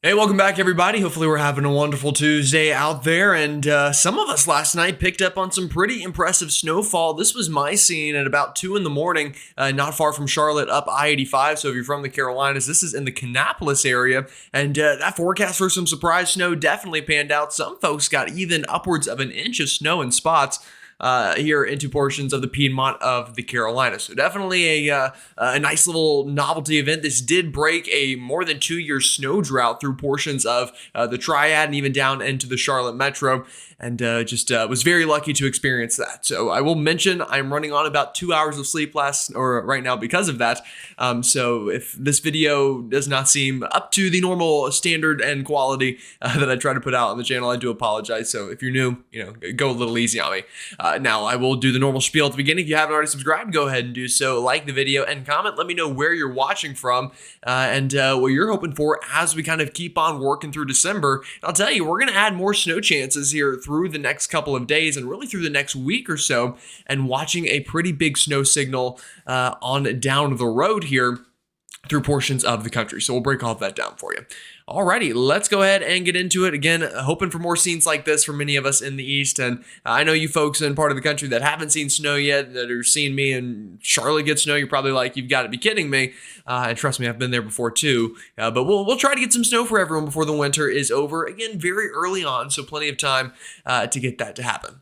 Hey, welcome back, everybody. Hopefully, we're having a wonderful Tuesday out there. And some of us last night picked up on some pretty impressive snowfall. This was my scene at about 2 in the morning, not far from Charlotte, up I-85. So if you're from the Carolinas, this is in the Kannapolis area. And that forecast for some surprise snow definitely panned out. Some folks got even upwards of an inch of snow in spots here into portions of the Piedmont of the Carolinas. So definitely a nice little novelty event. This did break a more than 2-year snow drought through portions of the Triad and even down into the Charlotte Metro. And was very lucky to experience that. So I will mention I'm running on about 2 hours of sleep right now because of that. So if this video does not seem up to the normal standard and quality that I try to put out on the channel, I do apologize. So if you're new, go a little easy on me. Now I will do the normal spiel at the beginning. If you haven't already subscribed, go ahead and do so. Like the video and comment. Let me know where you're watching from and what you're hoping for as we kind of keep on working through December. And I'll tell you, we're going to add more snow chances here through the next couple of days and really through the next week or so, and watching a pretty big snow signal on down the road here through portions of the country. So we'll break all of that down for you. Alrighty, let's go ahead and get into it. Again, hoping for more scenes like this for many of us in the East. And I know you folks in part of the country that haven't seen snow yet, that are seeing me in Charlotte get snow, you're probably like, you've got to be kidding me. And trust me, I've been there before too. But we'll try to get some snow for everyone before the winter is over. Again, very early on, so plenty of time to get that to happen.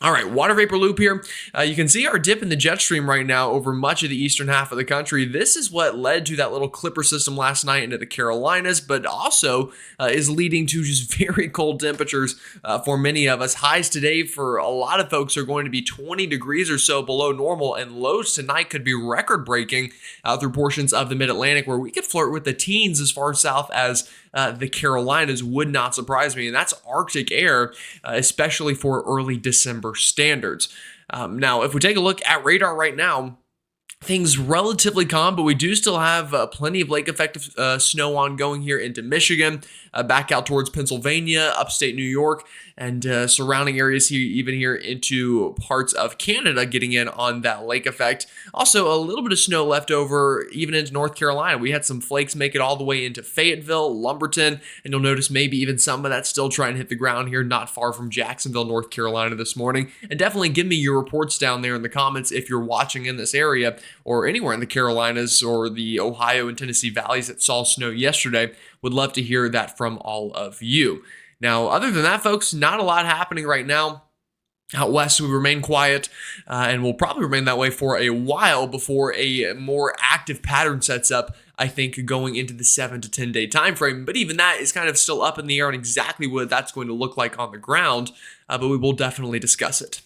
All right, water vapor loop here. You can see our dip in the jet stream right now over much of the eastern half of the country. This is what led to that little clipper system last night into the Carolinas, but also is leading to just very cold temperatures for many of us. Highs today for a lot of folks are going to be 20 degrees or so below normal, and lows tonight could be record-breaking through portions of the mid-Atlantic, where we could flirt with the teens as far south as the Carolinas. Would not surprise me, and that's Arctic air, especially for early December standards. Now, if we take a look at radar right now, things relatively calm, but we do still have plenty of lake effect snow ongoing here into Michigan, back out towards Pennsylvania, upstate New York, and surrounding areas here, even here into parts of Canada, getting in on that lake effect. Also, a little bit of snow left over even into North Carolina. We had some flakes make it all the way into Fayetteville, Lumberton, and you'll notice maybe even some of that still trying to hit the ground here, not far from Jacksonville, North Carolina this morning. And definitely give me your reports down there in the comments if you're watching in this area or anywhere in the Carolinas or the Ohio and Tennessee valleys that saw snow yesterday. Would love to hear that from all of you. Now, other than that, folks, not a lot happening right now. Out west, we remain quiet, and we'll probably remain that way for a while before a more active pattern sets up, I think, going into the 7 to 10 day time frame. But even that is kind of still up in the air on exactly what that's going to look like on the ground, but we will definitely discuss it.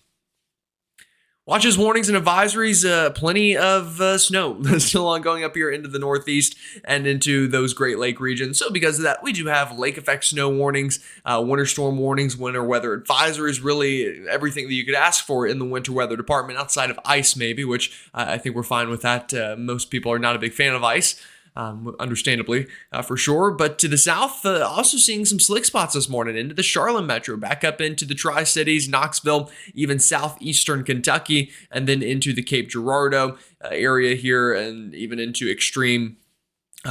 Watches, warnings, and advisories, plenty of snow still ongoing up here into the Northeast and into those Great Lake regions. So because of that, we do have lake effect snow warnings, winter storm warnings, winter weather advisories, really everything that you could ask for in the winter weather department outside of ice maybe, which I think we're fine with that. Most people are not a big fan of ice. Understandably, for sure. But to the south, also seeing some slick spots this morning into the Charlotte Metro, back up into the Tri-Cities, Knoxville, even southeastern Kentucky, and then into the Cape Girardeau area here, and even into extreme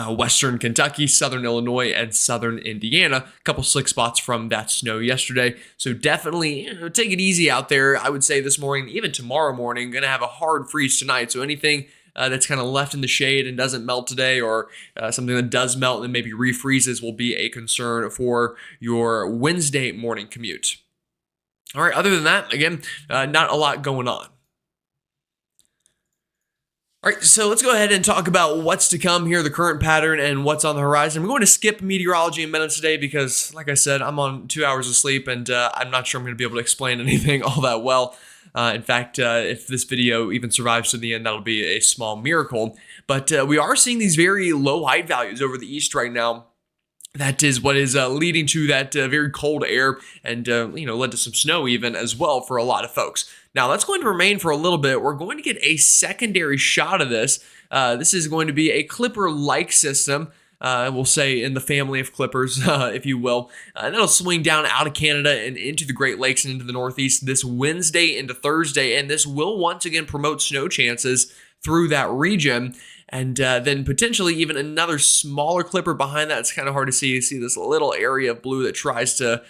western Kentucky, southern Illinois, and southern Indiana. A couple slick spots from that snow yesterday. So definitely take it easy out there. I would say this morning, even tomorrow morning, going to have a hard freeze tonight. So anything that's kind of left in the shade and doesn't melt today, or something that does melt and maybe refreezes, will be a concern for your Wednesday morning commute. All right, other than that, again, not a lot going on. All right, so let's go ahead and talk about what's to come here, the current pattern, and what's on the horizon. We're going to skip meteorology in minutes today because, like I said, I'm on 2 hours of sleep, and I'm not sure I'm going to be able to explain anything all that well. In fact, if this video even survives to the end, that'll be a small miracle. But we are seeing these very low height values over the east right now. That is what is leading to that very cold air and, led to some snow even as well for a lot of folks. Now, that's going to remain for a little bit. We're going to get a secondary shot of this. This is going to be a Clipper-like system. We'll say in the family of Clippers, if you will. And that'll swing down out of Canada and into the Great Lakes and into the Northeast this Wednesday into Thursday. And this will once again promote snow chances through that region. And then potentially even another smaller clipper behind that. It's kind of hard to see. You see this little area of blue that tries to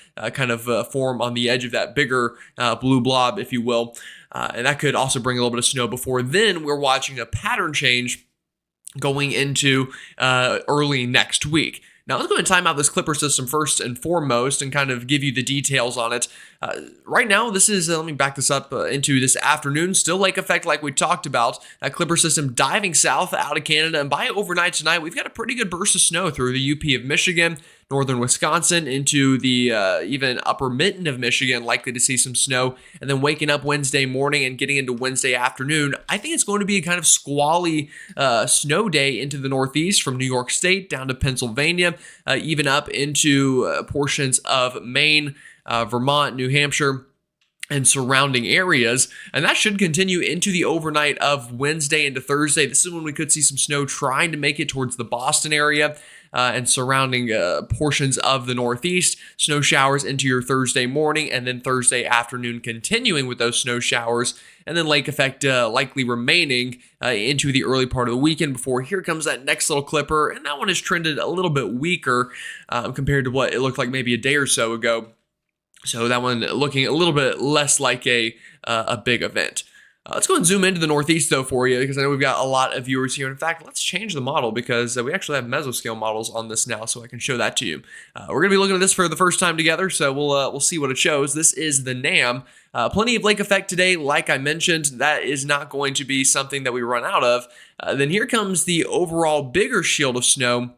form on the edge of that bigger blue blob, if you will. And that could also bring a little bit of snow before then we're watching a pattern change going into early next week. Now, let's go and time out this clipper system first and foremost and kind of give you the details on it. Right now, this is, let me back this up into this afternoon, still lake effect like we talked about. That clipper system diving south out of Canada, and by overnight tonight, we've got a pretty good burst of snow through the UP of Michigan, northern Wisconsin, into the even upper mitten of Michigan, likely to see some snow. And then waking up Wednesday morning and getting into Wednesday afternoon, I think it's going to be a kind of squally snow day into the Northeast from New York State down to Pennsylvania, even up into portions of Maine, Vermont, New Hampshire, and surrounding areas. And that should continue into the overnight of Wednesday into Thursday. This is when we could see some snow trying to make it towards the Boston area and surrounding portions of the Northeast. Snow showers into your Thursday morning, and then Thursday afternoon continuing with those snow showers, and then lake effect likely remaining into the early part of the weekend before here comes that next little clipper. And that one has trended a little bit weaker compared to what it looked like maybe a day or so ago. So that one looking a little bit less like a big event. Let's go and zoom into the Northeast, though, for you, because I know we've got a lot of viewers here. In fact, let's change the model because we actually have mesoscale models on this now, so I can show that to you. We're going to be looking at this for the first time together, so we'll see what it shows. This is the NAM. Plenty of lake effect today, like I mentioned. That is not going to be something that we run out of. Then here comes the overall bigger shield of snow.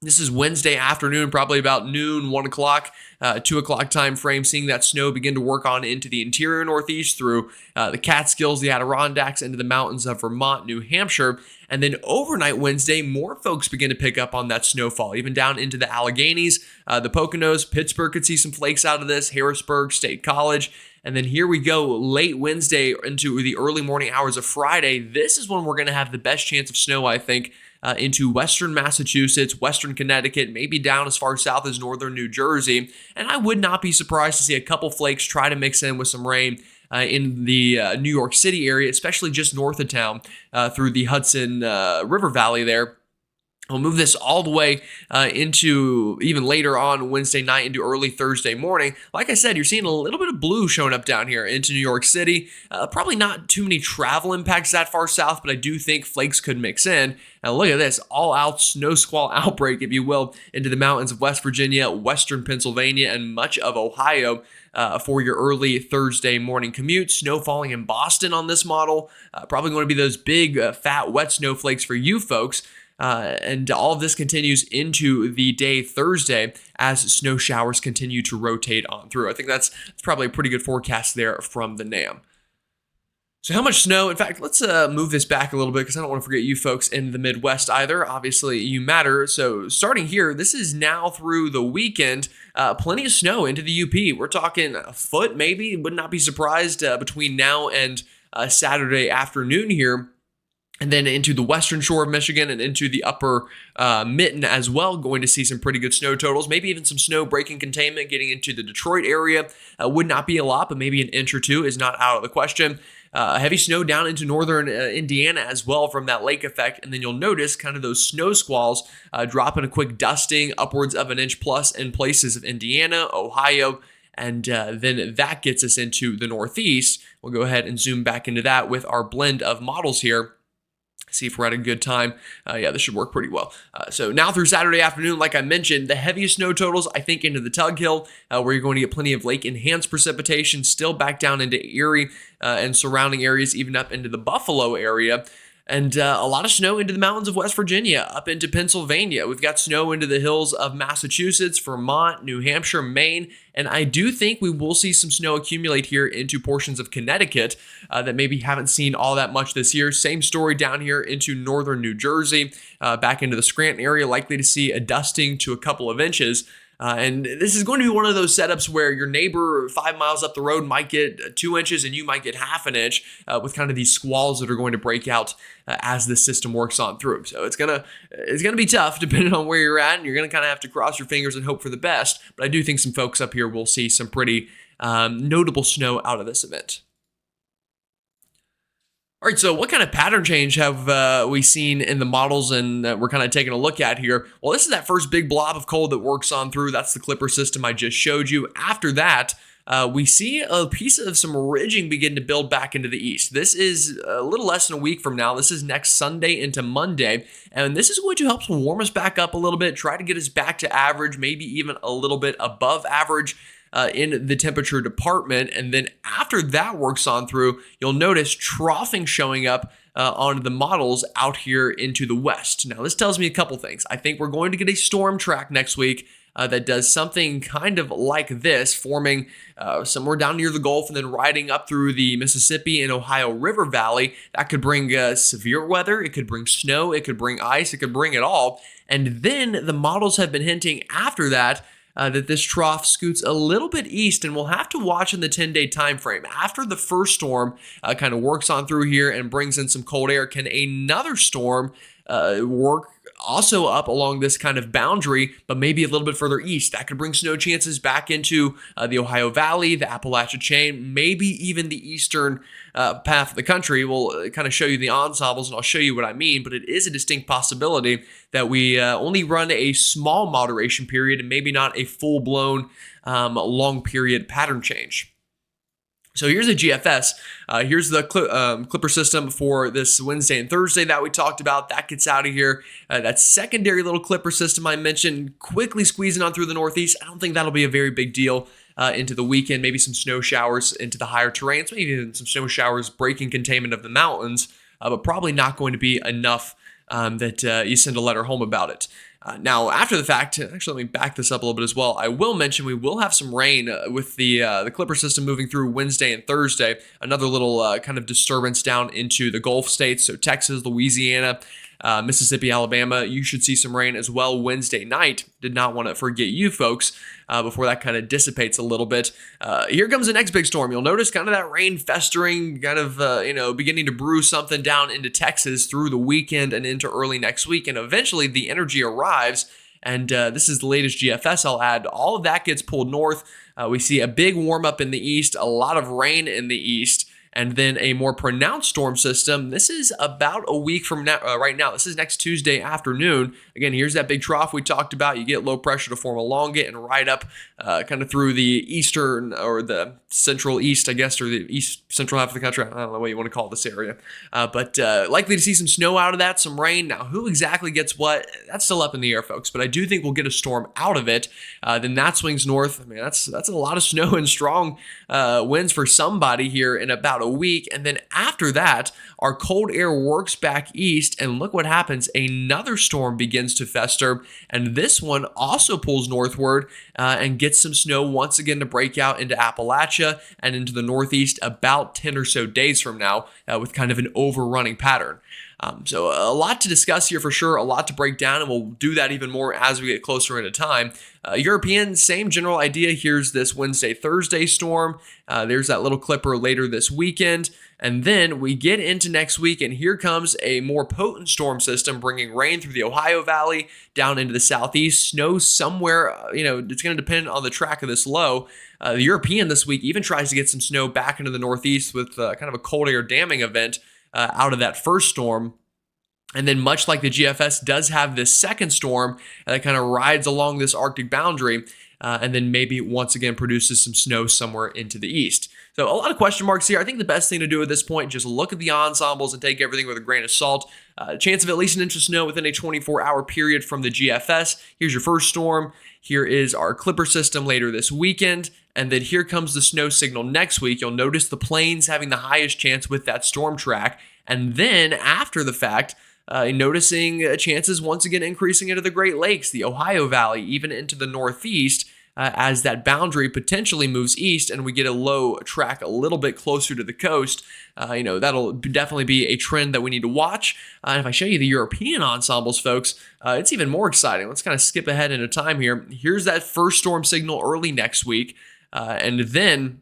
This is Wednesday afternoon, probably about noon, 1 o'clock, 2 o'clock time frame, seeing that snow begin to work on into the interior Northeast through the Catskills, the Adirondacks, into the mountains of Vermont, New Hampshire. And then overnight Wednesday, more folks begin to pick up on that snowfall, even down into the Alleghenies, the Poconos. Pittsburgh could see some flakes out of this, Harrisburg, State College. And then here we go late Wednesday into the early morning hours of Friday. This is when we're going to have the best chance of snow, I think, into western Massachusetts, western Connecticut, maybe down as far south as northern New Jersey. And I would not be surprised to see a couple flakes try to mix in with some rain in the New York City area, especially just north of town through the Hudson River Valley there. We'll move this all the way into even later on Wednesday night into early Thursday morning. Like I said, you're seeing a little bit of blue showing up down here into New York City. Probably not too many travel impacts that far south, but I do think flakes could mix in. Now look at this, all-out snow squall outbreak, if you will, into the mountains of West Virginia, western Pennsylvania, and much of Ohio. For your early Thursday morning commute. Snow falling in Boston on this model. Probably going to be those big, fat, wet snowflakes for you folks. And all of this continues into the day Thursday as snow showers continue to rotate on through. I think that's probably a pretty good forecast there from the NAM. So how much snow? In fact, let's move this back a little bit because I don't want to forget you folks in the Midwest either. Obviously, you matter. So starting here, this is now through the weekend. Plenty of snow into the UP. We're talking a foot maybe. Would not be surprised between now and Saturday afternoon here. And then into the western shore of Michigan and into the upper mitten as well, going to see some pretty good snow totals. Maybe even some snow breaking containment getting into the Detroit area. Would not be a lot, but maybe an inch or two is not out of the question. Heavy snow down into northern Indiana as well from that lake effect. And then you'll notice kind of those snow squalls dropping a quick dusting upwards of an inch plus in places of Indiana, Ohio, and then that gets us into the Northeast. We'll go ahead and zoom back into that with our blend of models here. See if we're at a good time. Yeah, this should work pretty well. So now through Saturday afternoon, like I mentioned, the heaviest snow totals, I think, into the Tug Hill, where you're going to get plenty of lake-enhanced precipitation, still back down into Erie and surrounding areas, even up into the Buffalo area. And a lot of snow into the mountains of West Virginia, up into Pennsylvania. We've got snow into the hills of Massachusetts, Vermont, New Hampshire, Maine. And I do think we will see some snow accumulate here into portions of Connecticut that maybe haven't seen all that much this year. Same story down here into northern New Jersey, back into the Scranton area, likely to see a dusting to a couple of inches. And this is going to be one of those setups where your neighbor 5 miles up the road might get 2 inches and you might get half an inch with kind of these squalls that are going to break out as the system works on through. So it's gonna be tough depending on where you're at, and you're gonna kind of have to cross your fingers and hope for the best. But I do think some folks up here will see some pretty notable snow out of this event. All right, so what kind of pattern change have we seen in the models and we're kind of taking a look at here? Well, this is that first big blob of cold that works on through. That's the Clipper system I just showed you. After that, we see a piece of some ridging begin to build back into the east. This is a little less than a week from now. This is next Sunday into Monday, and this is going to help to warm us back up a little bit, try to get us back to average, maybe even a little bit above average in the temperature department. And then after that works on through, you'll notice troughing showing up on the models out here into the west. Now, this tells me a couple things. I think we're going to get a storm track next week that does something kind of like this, forming somewhere down near the Gulf and then riding up through the Mississippi and Ohio River Valley. That could bring severe weather, it could bring snow, it could bring ice, it could bring it all. And then the models have been hinting after that that this trough scoots a little bit east, and we'll have to watch in the 10-day time frame. After the first storm kind of works on through here and brings in some cold air, can another storm work also up along this kind of boundary, but maybe a little bit further east? That could bring snow chances back into the Ohio Valley, the Appalachia chain, maybe even the eastern path of the country. We'll kind of show you the ensembles, and I'll show you what I mean, but it is a distinct possibility that we only run a small moderation period and maybe not a full-blown long period pattern change. So here's a GFS. Here's the Clipper system for this Wednesday and Thursday that we talked about. That gets out of here. That secondary little Clipper system I mentioned, quickly squeezing on through the Northeast. I don't think that'll be a very big deal into the weekend. Maybe some snow showers into the higher terrains, maybe even some snow showers breaking containment of the mountains, but probably not going to be enough that you send a letter home about it. Now, after the fact, actually, let me back this up a little bit as well. I will mention we will have some rain with the Clipper system moving through Wednesday and Thursday. Another little kind of disturbance down into the Gulf states, so Texas, Louisiana, Mississippi, Alabama. You should see some rain as well Wednesday night. Did not want to forget you folks before that kind of dissipates a little bit. Here comes the next big storm. You'll notice kind of that rain festering, kind of beginning to brew something down into Texas through the weekend and into early next week. And eventually the energy arrives. And this is the latest GFS I'll add. All of that gets pulled north. We see a big warm up in the east, a lot of rain in the east, and then a more pronounced storm system. This is about a week from now, right now. This is next Tuesday afternoon. Again, here's that big trough we talked about. You get low pressure to form along it and ride up kind of through the eastern or the central east, I guess, or the east central half of the country. I don't know what you want to call this area. But likely to see some snow out of that, some rain. Now, who exactly gets what? That's still up in the air, folks. But I do think we'll get a storm out of it. Then that swings north. I mean, that's a lot of snow and strong winds for somebody here in about a week. And then after that, our cold air works back east, and look what happens. Another storm begins to fester, and this one also pulls northward and gets some snow once again to break out into Appalachia and into the Northeast about 10 or so days from now with kind of an overrunning pattern. So a lot to discuss here for sure, a lot to break down, and we'll do that even more as we get closer into time. European, same general idea. Here's this Wednesday, Thursday storm. There's that little Clipper later this weekend. And then we get into next week, and here comes a more potent storm system bringing rain through the Ohio Valley down into the southeast. Snow somewhere, it's going to depend on the track of this low. The European this week even tries to get some snow back into the northeast with kind of a cold air damming event out of that first storm. And then much like the GFS does have this second storm that kind of rides along this Arctic boundary and then maybe once again produces some snow somewhere into the east. So a lot of question marks here. I think the best thing to do at this point, just look at the ensembles and take everything with a grain of salt. Chance of at least an inch of snow within a 24-hour period from the GFS. Here's your first storm. Here is our Clipper system later this weekend. And then here comes the snow signal next week. You'll notice the plains having the highest chance with that storm track. And then after the fact, noticing chances once again increasing into the Great Lakes, the Ohio Valley, even into the Northeast, as that boundary potentially moves east and we get a low track a little bit closer to the coast. That'll definitely be a trend that we need to watch. And if I show you the European ensembles, folks, it's even more exciting. Let's kind of skip ahead into time here. Here's that first storm signal early next week. And then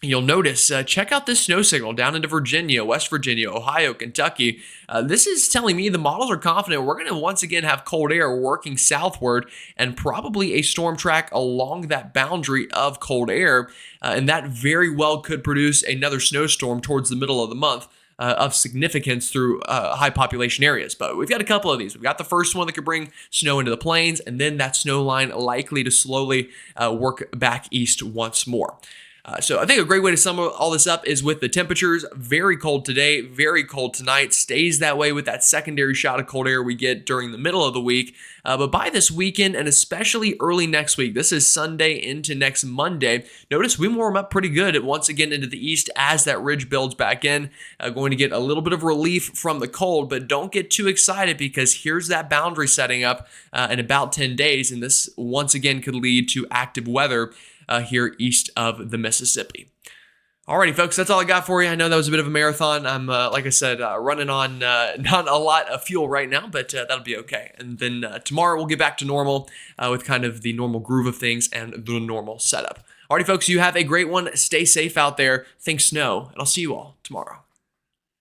you'll notice, check out this snow signal down into Virginia, West Virginia, Ohio, Kentucky. This is telling me the models are confident we're going to once again have cold air working southward and probably a storm track along that boundary of cold air. And that very well could produce another snowstorm towards the middle of the month. of significance through high population areas. But we've got a couple of these. We've got the first one that could bring snow into the plains, and then that snow line likely to slowly work back east once more. So I think a great way to sum all this up is with the temperatures. Very cold today, very cold tonight. Stays that way with that secondary shot of cold air we get during the middle of the week. But by this weekend, and especially early next week, this is Sunday into next Monday, notice we warm up pretty good once again into the east as that ridge builds back in. Going to get a little bit of relief from the cold, but don't get too excited because here's that boundary setting up in about 10 days, and this once again could lead to active weather here east of the Mississippi. Alrighty, folks, that's all I got for you. I know that was a bit of a marathon. I'm, like I said, running on not a lot of fuel right now, but that'll be okay. And then tomorrow we'll get back to normal with kind of the normal groove of things and the normal setup. Alrighty, folks, you have a great one. Stay safe out there. Think snow, and I'll see you all tomorrow.